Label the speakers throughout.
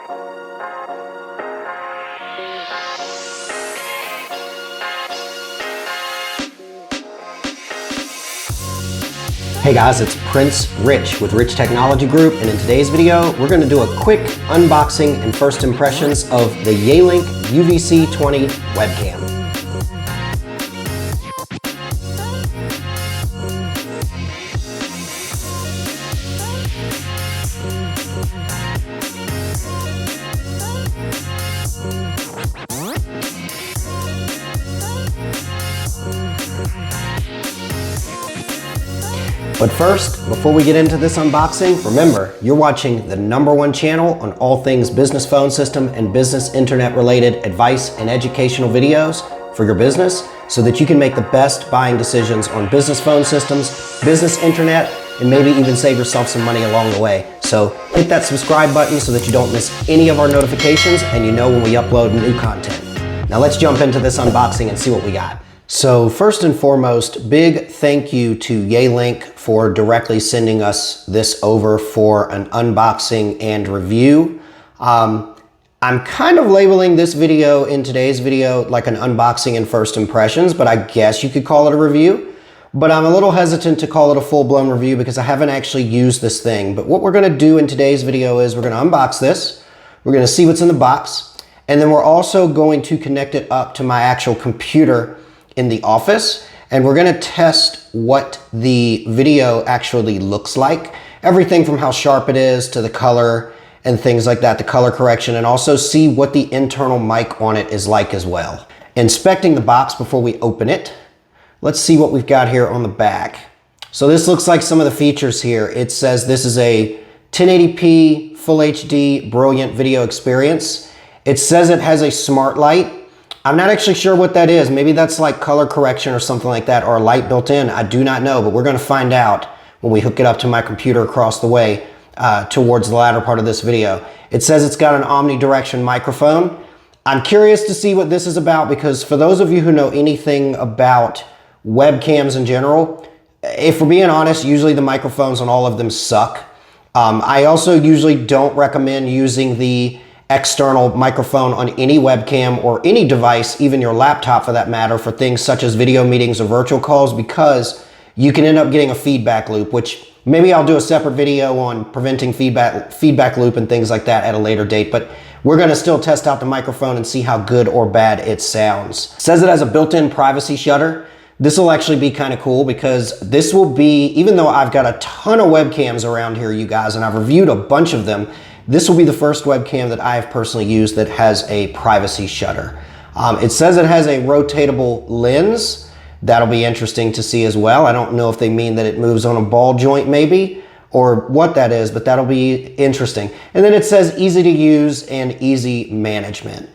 Speaker 1: Hey guys, it's Prince Rich with Rich Technology Group, and in today's video, we're going to do a quick unboxing and first impressions of the Yealink UVC20 Webcam. But first, before we get into this unboxing, remember, you're watching the #1 channel on all things business phone system and business internet related advice and educational videos for your business so that you can make the best buying decisions on business phone systems, business internet, and maybe even save yourself some money along the way. So hit that subscribe button so that you don't miss any of our notifications and you know when we upload new content. Now let's jump into this unboxing and see what we got. So first and foremost, big thank you to Yealink for directly sending us this over for an unboxing and review. I'm kind of labeling this video in today's video like an unboxing and first impressions, but I guess you could call it a review. But I'm a little hesitant to call it a full-blown review because I haven't actually used this thing. But what we're gonna do in today's video is we're gonna unbox this, we're gonna see what's in the box, and then we're also going to connect it up to my actual computer in the office, and we're gonna test what the video actually looks like. Everything from how sharp it is to the color and things like that, the color correction, and also see what the internal mic on it is like as well. Inspecting the box before we open it, let's see what we've got here on the back. So this looks like some of the features here. It says this is a 1080p Full HD brilliant video experience. It says it has a smart light. I'm not actually sure what that is. Maybe that's like color correction or something like that, or a light built in. I do not know, but we're gonna find out when we hook it up to my computer across the way towards the latter part of this video. It says it's got an omnidirection microphone. I'm curious to see what this is about because for those of you who know anything about webcams in general, if we're being honest, usually the microphones on all of them suck. I also usually don't recommend using the external microphone on any webcam or any device, even your laptop for that matter, for things such as video meetings or virtual calls, because you can end up getting a feedback loop, which maybe I'll do a separate video on preventing feedback loop and things like that at a later date, but we're gonna still test out the microphone and see how good or bad it sounds. It says it has a built-in privacy shutter. This will actually be kind of cool because this will be, even though I've got a ton of webcams around here, you guys, and I've reviewed a bunch of them, this will be the first webcam that I have personally used that has a privacy shutter. It says it has a rotatable lens. That'll be interesting to see as well. I don't know if they mean that it moves on a ball joint maybe, or what that is, but that'll be interesting. And then it says easy to use and easy management.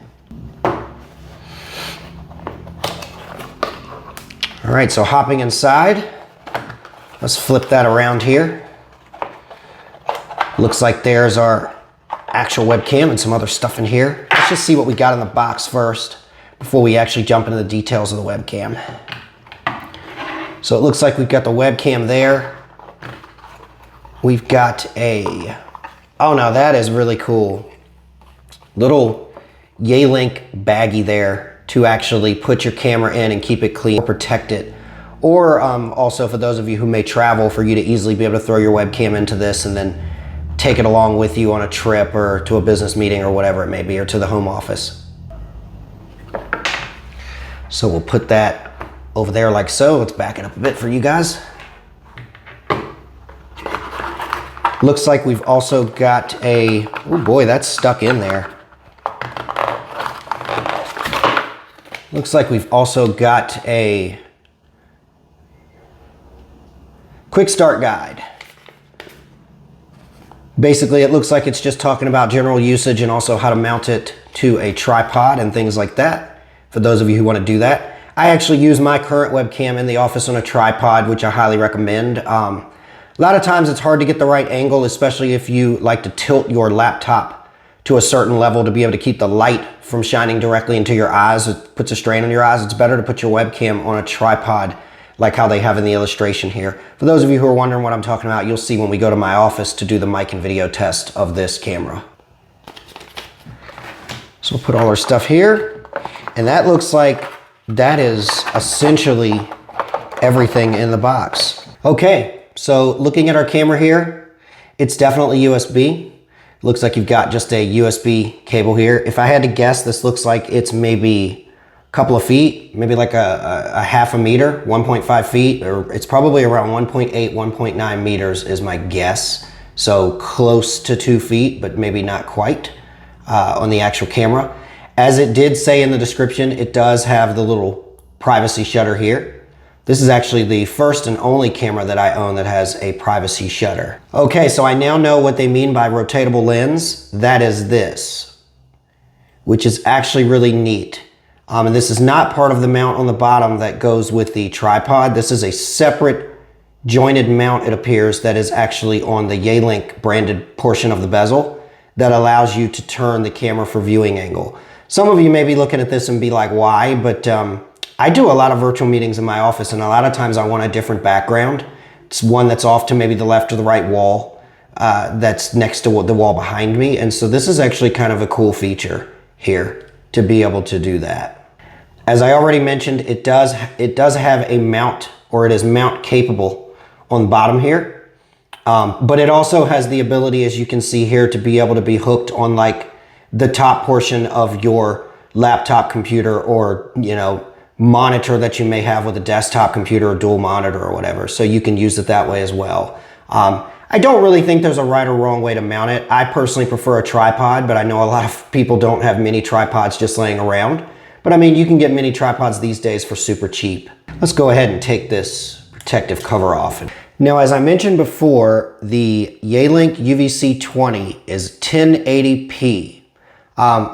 Speaker 1: All right, so hopping inside, let's flip that around here. Looks like there's our actual webcam and some other stuff in here. Let's just see what we got in the box first before we actually jump into the details of the webcam. So it looks like we've got the webcam there. We've got a, oh no, that is really cool. Little Yealink baggie there to actually put your camera in and keep it clean, protect it. Or also for those of you who may travel, for you to easily be able to throw your webcam into this and then take it along with you on a trip or to a business meeting or whatever it may be, or to the home office. So we'll put that over there like so. Let's back it up a bit for you guys. Looks like we've also got a, oh boy, that's stuck in there. Looks like we've also got a quick start guide. Basically, it looks like it's just talking about general usage and also how to mount it to a tripod and things like that, for those of you who want to do that. I actually use my current webcam in the office on a tripod, which I highly recommend. A lot of times it's hard to get the right angle, especially if you like to tilt your laptop to a certain level to be able to keep the light from shining directly into your eyes. It puts a strain on your eyes. It's better to put your webcam on a tripod like how they have in the illustration here. For those of you who are wondering what I'm talking about, you'll see when we go to my office to do the mic and video test of this camera. So we'll put all our stuff here, and that looks like that is essentially everything in the box. Okay, so looking at our camera here, it's definitely USB. Looks like you've got just a USB cable here. If I had to guess, this looks like it's maybe a couple of feet, maybe like a half a meter, 1.5 feet, or it's probably around 1.8, 1.9 meters is my guess. So close to 2 feet, but maybe not quite. On the actual camera. As it did say in the description, it does have the little privacy shutter here. This is actually the first and only camera that I own that has a privacy shutter. Okay, so I now know what they mean by rotatable lens. That is this, which is actually really neat. And this is not part of the mount on the bottom that goes with the tripod. This is a separate jointed mount, it appears, that is actually on the Yealink branded portion of the bezel, that allows you to turn the camera for viewing angle. Some of you may be looking at this and be like, why? But I do a lot of virtual meetings in my office, and a lot of times I want a different background. It's one that's off to maybe the left or the right wall that's next to the wall behind me. And so this is actually kind of a cool feature here to be able to do that. As I already mentioned, it does have a mount, or it is mount capable on the bottom here. But it also has the ability, as you can see here, to be able to be hooked on like the top portion of your laptop computer, or, you know, monitor that you may have with a desktop computer or dual monitor or whatever. So you can use it that way as well. I don't really think there's a right or wrong way to mount it. I personally prefer a tripod, but I know a lot of people don't have mini tripods just laying around. But I mean, you can get mini tripods these days for super cheap. Let's go ahead and take this protective cover off. Now, as I mentioned before, the Yealink UVC20 is 1080p,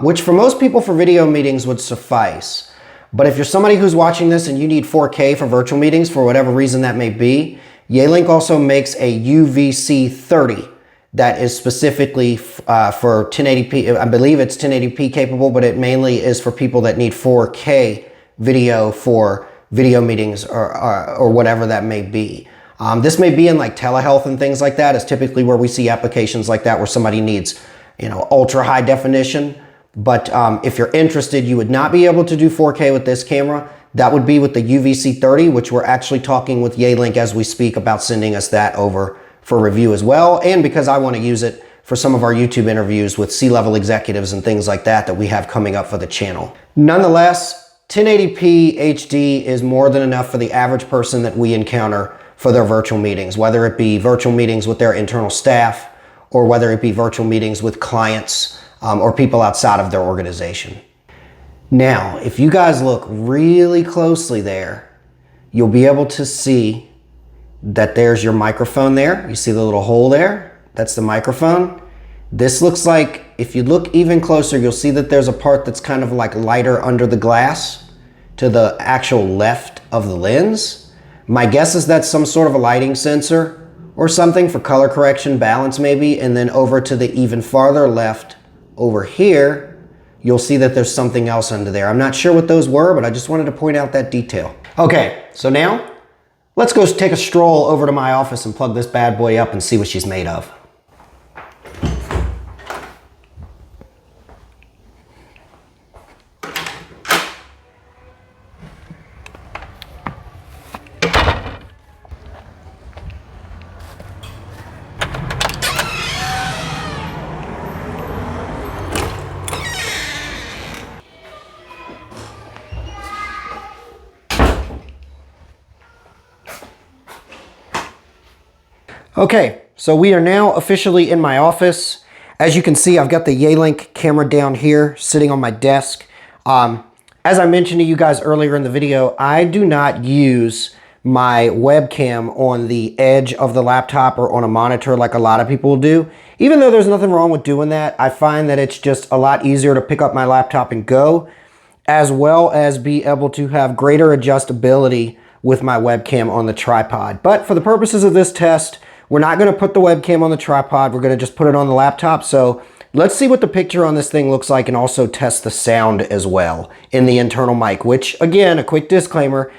Speaker 1: which for most people for video meetings would suffice. But if you're somebody who's watching this and you need 4K for virtual meetings, for whatever reason that may be, Yealink also makes a UVC30 that is specifically for 1080p. I believe it's 1080p capable, but it mainly is for people that need 4K video for video meetings or whatever that may be. This may be in like telehealth and things like that. Is typically where we see applications like that where somebody needs, you know, ultra high definition. But if you're interested, you would not be able to do 4K with this camera. That would be with the UVC30, which we're actually talking with Yealink as we speak about sending us that over for review as well. And because I want to use it for some of our YouTube interviews with C-level executives and things like that we have coming up for the channel. Nonetheless, 1080p HD is more than enough for the average person that we encounter for their virtual meetings, whether it be virtual meetings with their internal staff or whether it be virtual meetings with clients or people outside of their organization. Now, if you guys look really closely there, you'll be able to see that there's your microphone there. You see the little hole there? That's the microphone. This looks like, if you look even closer, you'll see that there's a part that's kind of like lighter under the glass to the actual left of the lens. My guess is that's some sort of a lighting sensor or something for color correction, balance maybe, and then over to the even farther left over here, you'll see that there's something else under there. I'm not sure what those were, but I just wanted to point out that detail. Okay, so now let's go take a stroll over to my office and plug this bad boy up and see what she's made of. Okay, so we are now officially in my office. As you can see, I've got the Yealink camera down here sitting on my desk. As I mentioned to you guys earlier in the video, I do not use my webcam on the edge of the laptop or on a monitor like a lot of people do. Even though there's nothing wrong with doing that, I find that it's just a lot easier to pick up my laptop and go, as well as be able to have greater adjustability with my webcam on the tripod. But for the purposes of this test, we're not going to put the webcam on the tripod. We're going to just put it on the laptop. So let's see what the picture on this thing looks like and also test the sound as well in the internal mic, which, again, a quick disclaimer,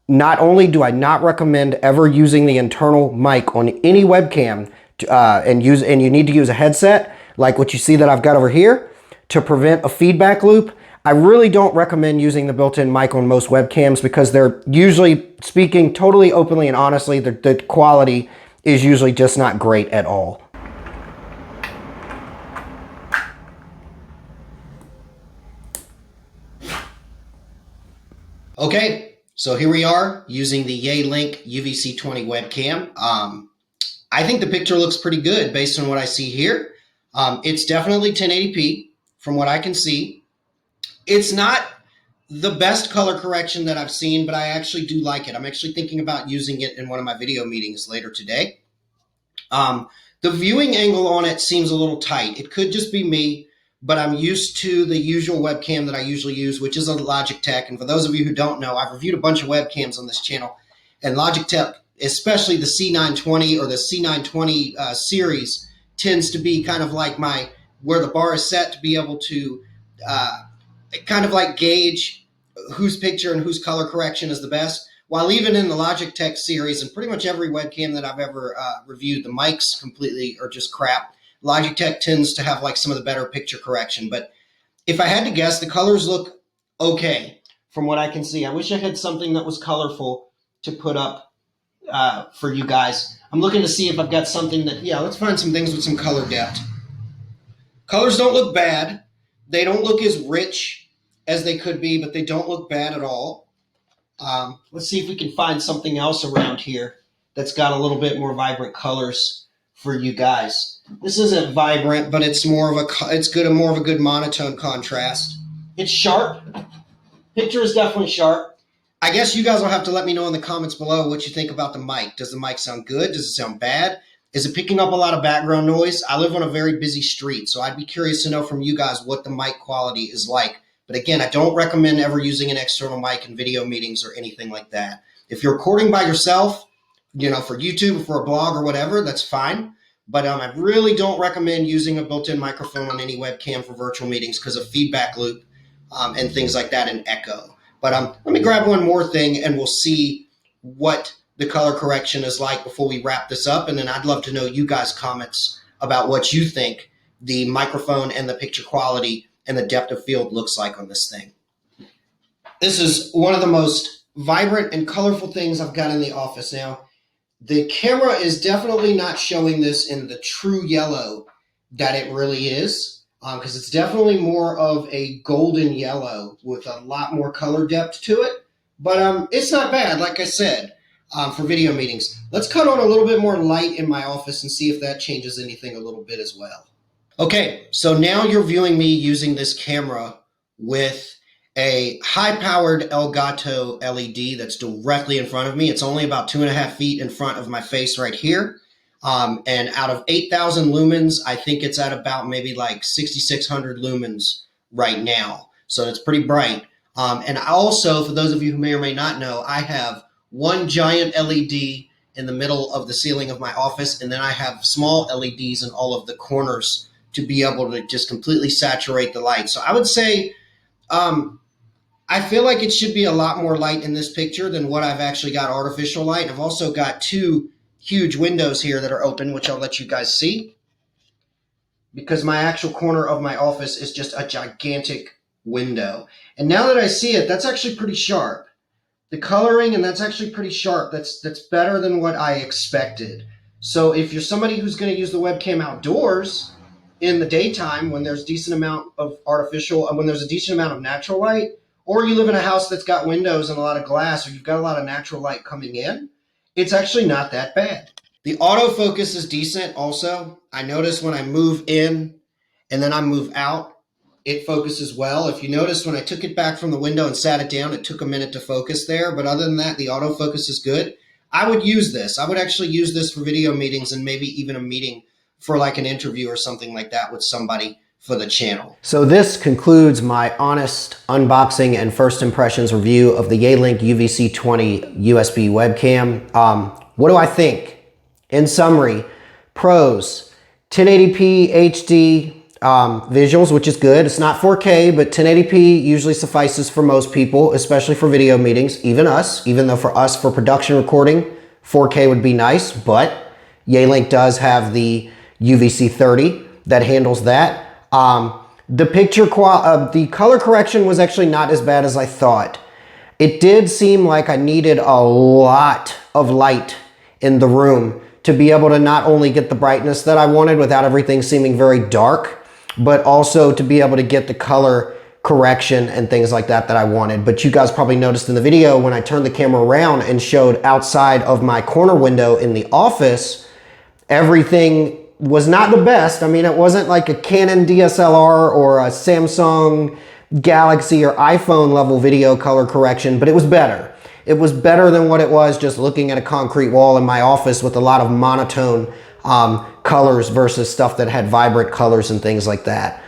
Speaker 1: not only do I not recommend ever using the internal mic on any webcam and you need to use a headset like what you see that I've got over here to prevent a feedback loop. I really don't recommend using the built-in mic on most webcams because they're usually, speaking totally openly and honestly, the quality is usually just not great at all. Okay, so here we are using the Yealink UVC20 webcam. I think the picture looks pretty good based on what I see here. It's definitely 1080p from what I can see. It's not the best color correction that I've seen, but I actually do like it. I'm actually thinking about using it in one of my video meetings later today. The viewing angle on it seems a little tight. It could just be me, but I'm used to the usual webcam that I usually use, which is a Logitech. And for those of you who don't know, I've reviewed a bunch of webcams on this channel, and Logitech, especially the C920 or the C920 series, tends to be kind of like where the bar is set to be able to kind of like gauge whose picture and whose color correction is the best. While even in the Logitech series and pretty much every webcam that I've ever reviewed, the mics completely are just crap. Logitech tends to have like some of the better picture correction. But if I had to guess, the colors look okay from what I can see. I wish I had something that was colorful to put up for you guys. I'm looking to see if I've got something that, yeah, let's find some things with some color depth. Colors don't look bad. They don't look as rich as they could be, but they don't look bad at all. Let's see if we can find something else around here that's got a little bit more vibrant colors for you guys. This isn't vibrant, but it's more of a good monotone contrast. It's sharp. Picture is definitely sharp. I guess you guys will have to let me know in the comments below what you think about the mic. Does the mic sound good? Does it sound bad? Is it picking up a lot of background noise? I live on a very busy street, so I'd be curious to know from you guys what the mic quality is like. But again, I don't recommend ever using an external mic in video meetings or anything like that. If you're recording by yourself, for YouTube or for a blog or whatever, that's fine. But I really don't recommend using a built-in microphone on any webcam for virtual meetings because of feedback loop and things like that and echo. But let me grab one more thing and we'll see what the color correction is like before we wrap this up. And then I'd love to know you guys' comments about what you think the microphone and the picture quality and the depth of field looks like on this thing. This is one of the most vibrant and colorful things I've got in the office now. The camera is definitely not showing this in the true yellow that it really is, because it's definitely more of a golden yellow with a lot more color depth to it. But it's not bad, like I said, for video meetings. Let's cut on a little bit more light in my office and see if that changes anything a little bit as well. Okay, so now you're viewing me using this camera with a high-powered Elgato LED that's directly in front of me. It's only about 2.5 feet in front of my face right here. And out of 8,000 lumens, I think it's at about maybe like 6,600 lumens right now. So it's pretty bright. And also, for those of you who may or may not know, I have one giant LED in the middle of the ceiling of my office, and then I have small LEDs in all of the corners to be able to just completely saturate the light. So I would say I feel like it should be a lot more light in this picture than what I've actually got artificial light. I've also got two huge windows here that are open, which I'll let you guys see, because my actual corner of my office is just a gigantic window. And now that I see it, that's actually pretty sharp. The coloring, and that's actually pretty sharp. That's better than what I expected. So if you're somebody who's going to use the webcam outdoors in the daytime when there's a decent amount of natural light, or you live in a house that's got windows and a lot of glass, or you've got a lot of natural light coming in, it's actually not that bad. The autofocus is decent also. I notice when I move in and then I move out, it focuses well. If you notice, when I took it back from the window and sat it down, it took a minute to focus there. But other than that, the autofocus is good. I would use this. I would actually use this for video meetings and maybe even a meeting for like an interview or something like that with somebody for the channel. So this concludes my honest unboxing and first impressions review of the Yealink UVC20 USB webcam. What do I think? In summary, pros: 1080p HD visuals, which is good. It's not 4K, but 1080p usually suffices for most people, especially for video meetings, even us, even though for us, for production recording, 4K would be nice, but Yealink does have the UVC30 that handles that. The color correction was actually not as bad as I thought. It did seem like I needed a lot of light in the room to be able to not only get the brightness that I wanted without everything seeming very dark, but also to be able to get the color correction and things like that I wanted. But you guys probably noticed in the video when I turned the camera around and showed outside of my corner window in the office, everything was not the best. I mean, it wasn't like a Canon DSLR or a Samsung Galaxy or iPhone level video color correction, but it was better. It was better than what it was just looking at a concrete wall in my office with a lot of monotone colors versus stuff that had vibrant colors and things like that.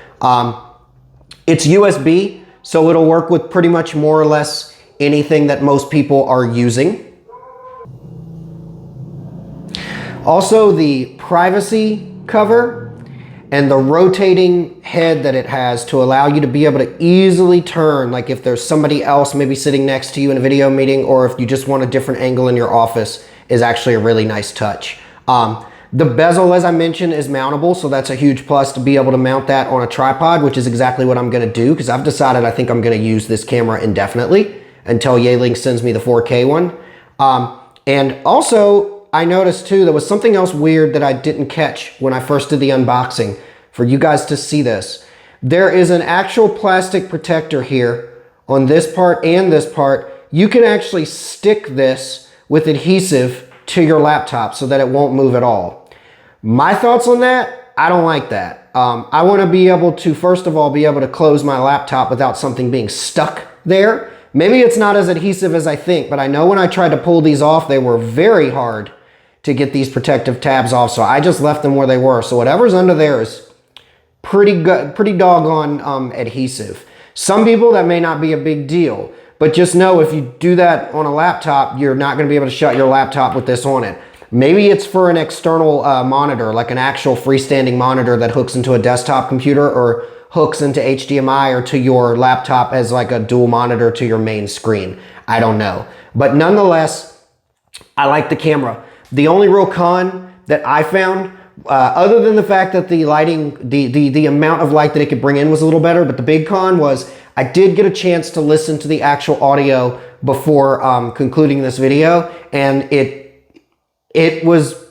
Speaker 1: It's USB, so it'll work with pretty much more or less anything that most people are using. Also, the privacy cover and the rotating head that it has to allow you to be able to easily turn, like if there's somebody else maybe sitting next to you in a video meeting, or if you just want a different angle in your office, is actually a really nice touch. The bezel, as I mentioned, is mountable, so that's a huge plus to be able to mount that on a tripod, which is exactly what I'm going to do, because I've decided I think I'm going to use this camera indefinitely until Yealink sends me the 4K one. And also, I noticed too, there was something else weird that I didn't catch when I first did the unboxing for you guys to see this. There is an actual plastic protector here on this part and this part. You can actually stick this with adhesive to your laptop so that it won't move at all. My thoughts on that, I don't like that. I want to be able to, first of all, be able to close my laptop without something being stuck there. Maybe it's not as adhesive as I think, but I know when I tried to pull these off, they were very hard to get these protective tabs off, so I just left them where they were. So whatever's under there is pretty good, pretty doggone adhesive. Some people, that may not be a big deal, but just know if you do that on a laptop, you're not going to be able to shut your laptop with this on it. Maybe it's for an external monitor, like an actual freestanding monitor that hooks into a desktop computer or hooks into HDMI or to your laptop as like a dual monitor to your main screen. I don't know. But nonetheless, I like the camera. The only real con that I found, other than the fact that the lighting, the amount of light that it could bring in was a little better, but the big con was I did get a chance to listen to the actual audio before concluding this video, and it was,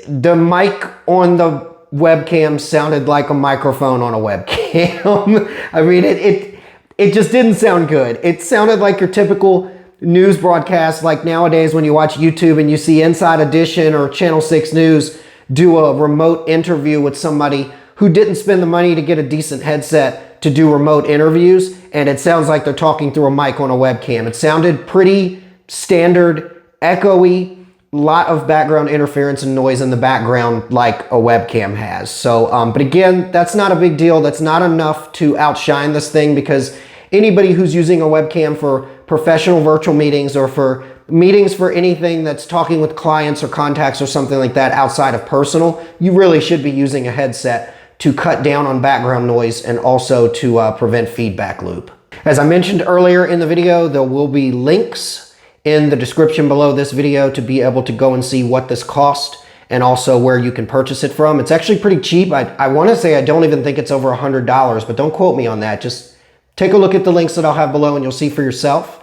Speaker 1: the mic on the webcam sounded like a microphone on a webcam. I mean, it just didn't sound good. It sounded like your typical news broadcast, like nowadays when you watch YouTube and you see Inside Edition or Channel 6 News do a remote interview with somebody who didn't spend the money to get a decent headset to do remote interviews, and it sounds like they're talking through a mic on a webcam. It sounded pretty standard, echoey, lot of background interference and noise in the background like a webcam has. So, but again, that's not a big deal. That's not enough to outshine this thing, because anybody who's using a webcam for professional virtual meetings or for meetings for anything that's talking with clients or contacts or something like that outside of personal, you really should be using a headset to cut down on background noise and also to prevent feedback loop. As I mentioned earlier in the video, there will be links in the description below this video to be able to go and see what this cost and also where you can purchase it from. It's actually pretty cheap. I want to say I don't even think it's over $100, but don't quote me on that. Just take a look at the links that I'll have below and you'll see for yourself.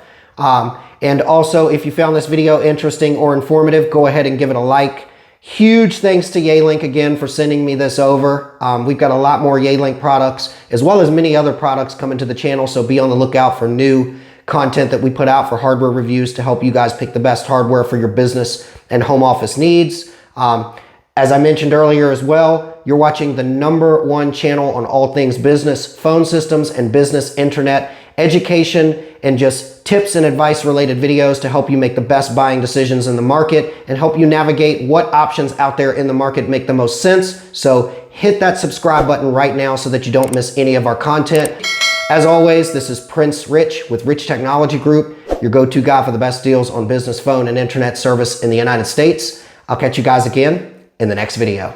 Speaker 1: And also, if you found this video interesting or informative, go ahead and give it a like. Huge thanks to Yealink again for sending me this over. We've got a lot more Yealink products as well as many other products coming to the channel, so be on the lookout for new content that we put out for hardware reviews to help you guys pick the best hardware for your business and home office needs. As I mentioned earlier as well, you're watching the #1 channel on all things business, phone systems and business internet, education, and just tips and advice related videos to help you make the best buying decisions in the market and help you navigate what options out there in the market make the most sense. So hit that subscribe button right now so that you don't miss any of our content. As always, this is Prince Rich with Rich Technology Group, your go-to guy for the best deals on business phone and internet service in the United States. I'll catch you guys again in the next video.